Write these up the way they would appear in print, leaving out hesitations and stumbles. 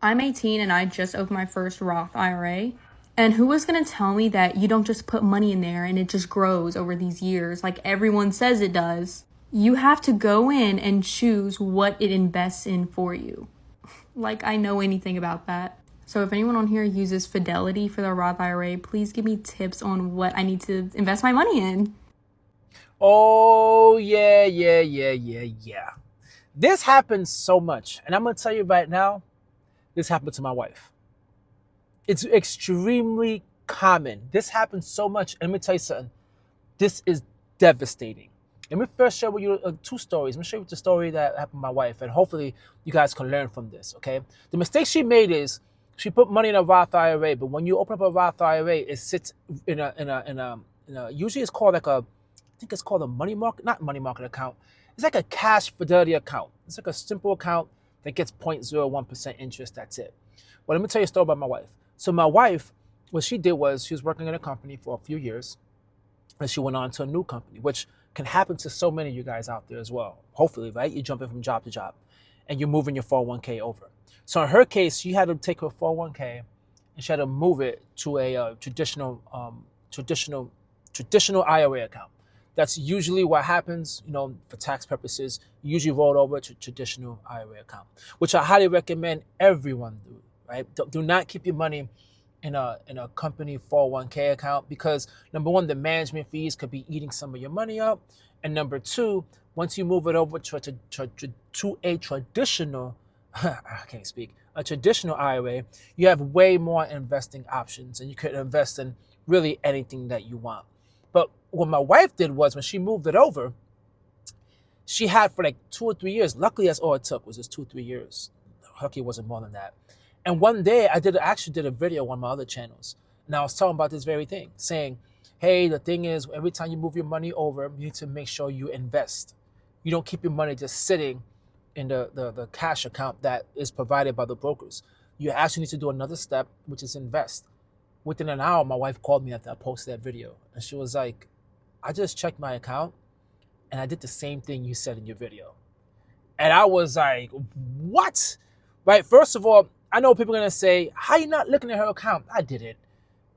I'm 18 and I just opened my first Roth IRA. And who was going to tell me that you don't just put money in there and it just grows over these years like everyone says it does? You have to go in and choose what it invests in for you. Like I know anything about that. So if anyone on here uses Fidelity for their Roth IRA, please give me tips on what I need to invest my money in. Oh, yeah. This happens so much. And I'm going to tell you right now, this happened to my wife. It's extremely common. This happens so much. And let me tell you something. This is devastating. Let me first share with you two stories. Let me show you the story that happened to my wife, and hopefully you guys can learn from this. Okay, the mistake she made is she put money in a Roth IRA, but when you open up a Roth IRA, it sits in a usually it's called like a, I think it's called a money market, not money market account. It's like a cash fidelity account. It's like a simple account that gets 0.01% interest. That's it. Well, let me tell you a story about my wife. So my wife, what she did was she was working in a company for a few years, and she went on to a new company, which can happen to so many of you guys out there as well. Hopefully, right? You're jumping from job to job and you're moving your 401k over. So in her case, she had to take her 401k and she had to move it to a traditional IRA account. That's usually what happens, for tax purposes. You usually roll it over to traditional IRA account, which I highly recommend everyone do. Right? Do not keep your money in a company 401k account, because number one, the management fees could be eating some of your money up, and number two, once you move it over to a traditional I can't speak, a traditional IRA, you have way more investing options and you could invest in really anything that you want. But what my wife did was when she moved it over, she had for like 2 or 3 years. Luckily, that's all it took, was just 2 3 years. Lucky it wasn't more than that. And one day, actually did a video on my other channels, and I was talking about this very thing, saying, "Hey, the thing is, every time you move your money over, you need to make sure you invest. You don't keep your money just sitting in the cash account that is provided by the brokers. You actually need to do another step, which is invest." Within an hour, my wife called me after I posted that video, and she was like, "I just checked my account, and I did the same thing you said in your video." And I was like, what? Right? First of all, I know people are going to say, how are you not looking at her account? I didn't.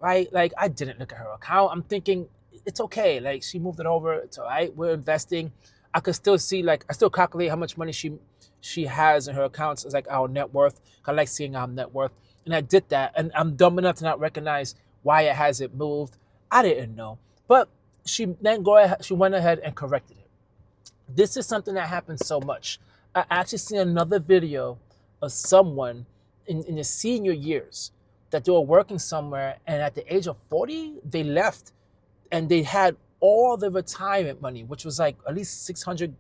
Right? Like, I didn't look at her account. I'm thinking, it's okay. Like, she moved it over. It's all right. We're investing. I could still see, like, I still calculate how much money she has in her accounts. It's like our net worth. I like seeing our net worth. And I did that. And I'm dumb enough to not recognize why it hasn't moved. I didn't know. But she went ahead and corrected it. This is something that happens so much. I actually seen another video of someone in the senior years that they were working somewhere, and at the age of 40, they left and they had all the retirement money, which was like at least 600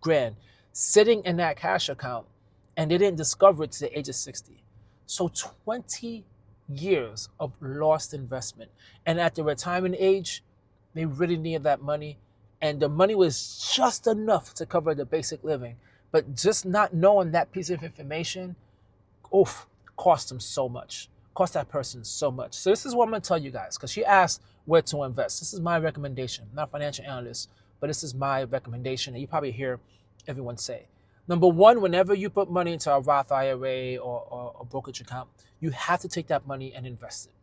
grand, sitting in that cash account, and they didn't discover it to the age of 60. So 20 years of lost investment. And at the retirement age, they really needed that money, and the money was just enough to cover the basic living. But just not knowing that piece of information, oof, cost them so much. Cost that person so much. So this is what I'm gonna tell you guys, because she asked where to invest. This is my recommendation. I'm not a financial analyst, but this is my recommendation, and you probably hear everyone say. Number one, whenever you put money into a Roth IRA or a brokerage account, you have to take that money and invest it.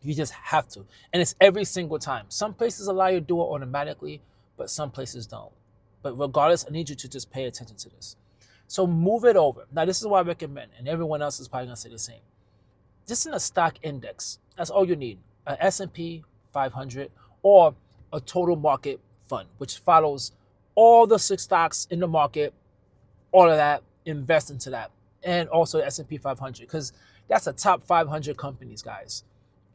You just have to. And it's every single time. Some places allow you to do it automatically, but some places don't. But regardless, I need you to just pay attention to this. So move it over. Now, this is what I recommend, and everyone else is probably going to say the same. Just in a stock index. That's all you need. An S&P 500 or a total market fund, which follows all the six stocks in the market, all of that, invest into that. And also the S&P 500, because that's the top 500 companies, guys,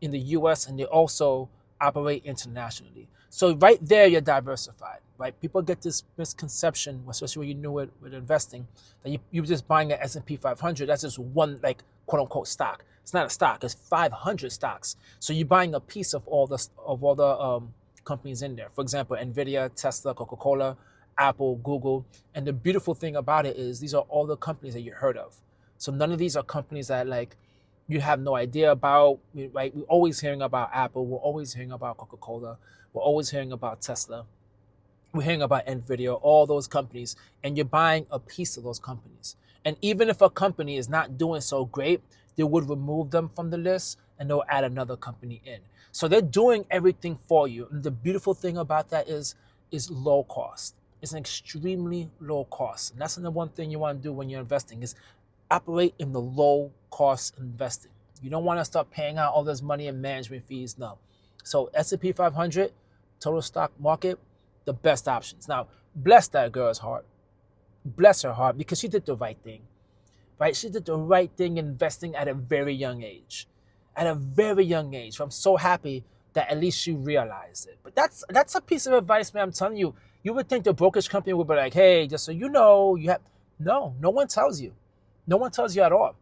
in the US, and they also operate internationally. So right there, you're diversified, right? People get this misconception, especially when you're new with investing, that you're just buying an S&P 500. That's just one, like, quote unquote stock. It's not a stock. It's 500 stocks. So you're buying a piece of all the companies in there. For example, Nvidia, Tesla, Coca-Cola, Apple, Google. And the beautiful thing about it is these are all the companies that you heard of. So none of these are companies that, like, you have no idea about, right? We're always hearing about Apple. We're always hearing about Coca-Cola. We're always hearing about Tesla. We're hearing about Nvidia, all those companies, and you're buying a piece of those companies. And even if a company is not doing so great, they would remove them from the list and they'll add another company in. So they're doing everything for you. And the beautiful thing about that is low cost. It's an extremely low cost. And that's the one thing you want to do when you're investing is operate in the low cost investing. You don't want to start paying out all this money in management fees. No. So S&P 500, total stock market, the best options. Now, bless that girl's heart. Bless her heart because she did the right thing. Right? She did the right thing investing at a very young age. At a very young age. I'm so happy that at least she realized it. But that's a piece of advice, man. I'm telling you, you would think the brokerage company would be like, hey, just so you know, you have no one tells you. No one tells you at all.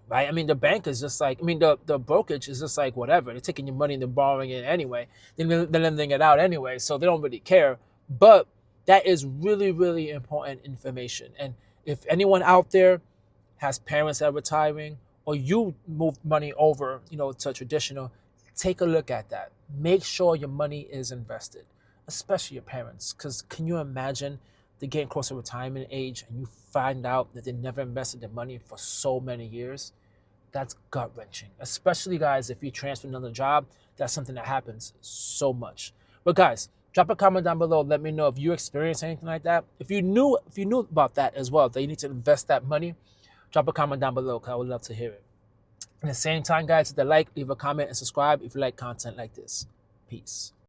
Right? I mean, the bank is just like, I mean, the brokerage is just like whatever. They're taking your money and they're borrowing it anyway. They're lending it out anyway, so they don't really care. But that is really, really important information. And if anyone out there has parents that are retiring, or you moved money over, to traditional, take a look at that. Make sure your money is invested, especially your parents. Because can you imagine they're getting close to retirement age and you find out that they never invested their money for so many years? That's gut wrenching. Especially, guys, if you transfer another job, that's something that happens so much. But guys, drop a comment down below. Let me know if you experienced anything like that. If you knew about that as well, that you need to invest that money, drop a comment down below because I would love to hear it. At the same time, guys, hit the like, leave a comment, and subscribe if you like content like this. Peace.